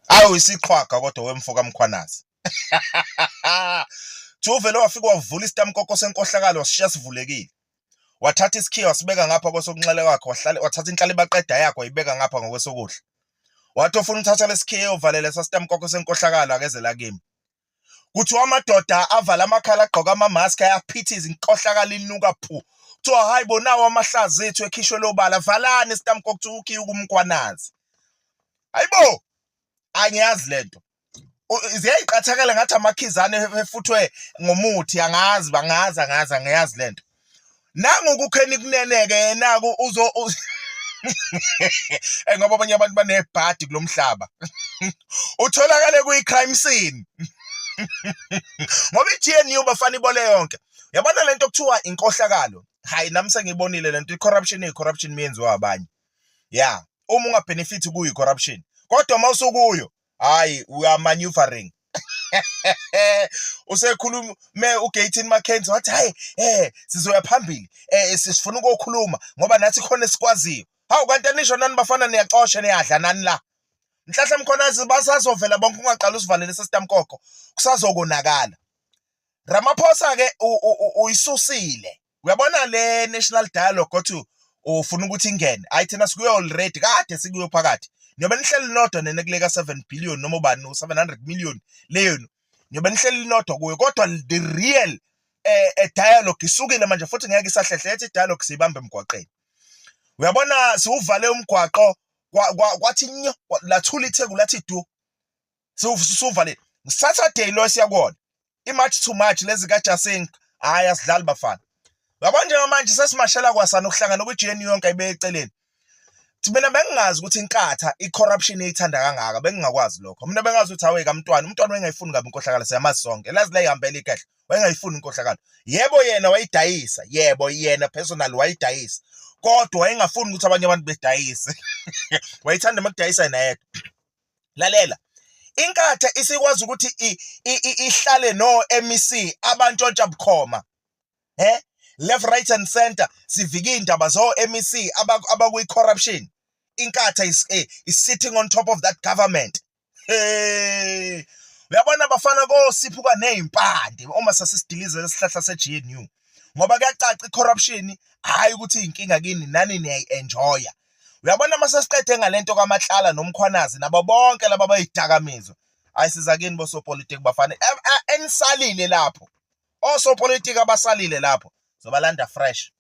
Awu isiqhwaga kodwa wemfoka mkhwanazi. Uvele wafika wavula isitamkoko senkohlakalo wasishiya sivulekile. Wathatha isikhiya wasibeka ngapha kwesokunxele kwakhe wathatha inhlali baqeda yakhe wayibeka ngapha ngokwesokudla. Wathi ofuna uthatha lesikhiya uvalele sasitamkoko senkohlakalo akezela kimi. Kuthiwa amadoda avala amakhala agqoka ama-mask ayaphithiza inkohlakalo inuka phu. Kuthiwa hayi bonawo amahlazi ethu ekhishwe lobala valani isitamkoko kuthiwa ukhiya kumkhwanazi. Hayibo angiyazi lento. Ziyayiqathakela ngathi amakhizane efuthwe ngomuthi angiyazi lento. Nangu kukheni kunene-ke naku ngoba abanye abantu banebhadi kulomhlaba. Utholakale kuyi-crime scene. Ngoba i-GNU bafana ibole yonke. Yabona lento kuthiwa inkohlakalo. Hayi nami sengiyibonile lento i-corruption miyenziwa abanye. Yeah, uma ungabenefit kuyi corruption. Kodwa mawusukuyo, hayi we are maneuvering. Usekhuluma uGayton Mackenzie wathi hayi sizoya phambili sifuna ukukhuluma ngoba nathi khona esikwaziyo. Hawu kanti anisho nani bafana niyaxosha niyadla nani la. Mhlahla mkhwanazi basazovela bonke ungaqala usivalele sesitamkoko kusazokonakala. Ramaphosa ke uyisusile. Uyabona le national dialogue othi ufuna ukuthi ingene. Hayi thina sikuyo already kade sikuyo phakathi. Niyobe nihleli nodwa nenekuleka 7 billion noma ubani 700 million leyo. Niyobe nihleli nodwa kuyo kodwa the real dialogue isukile manje futhi ngeke isahlehle ethi dialogue sibambe emgwaqeni. Uyabona siuvale umgwaqo kwathi nyo lathula itheku lathi du. Siuvale. Saturday lo siyakona. I-March to March lezi kaJasing hayi asidlali bafana. Uyabona manje sesimashela kwasana ukuhlangana ku-GNU yonke ayibe eceleni. Mina bengingazi ukuthi inkatha i-corruption eyithanda kangaka bengingakwazi lokho. Mina bengazi ukuthi hawe umntwana wayengayifuni ngabe inkohlakalo siyamazi sonke. Lazi la ihambele ikahle. Wayengayifuni inkohlakalo. Yebo yena wayidayisa. Yebo yena personal wayidayisa. Kodwa wayengafuni ukuthi abanye abantu bedayise. Wayithanda makudayisa yena yedwa. Lalela. Inkatha isikwazi ukuthi ihlale no MEC abantshontsha bukhoma. Left, right and center sivike indaba zo MEC abakuyi corruption. Inkatha is sitting on top of that government. Uyabona bafana siphuka nezimpande uma sasidilize lesihlahla se-GNU. Ngoba kuyacaca i-corruption hayi ukuthi inkinga kini nani niyayi-enjoya. Uyabona masesiqede ngalento kaMahlala nomkhwanazi nabo bonke laba bayidakamizwa. Ayisiza kini bosopolitiki bafana enisalile lapho. Osopolitiki abasalile lapho zobalanda fresh.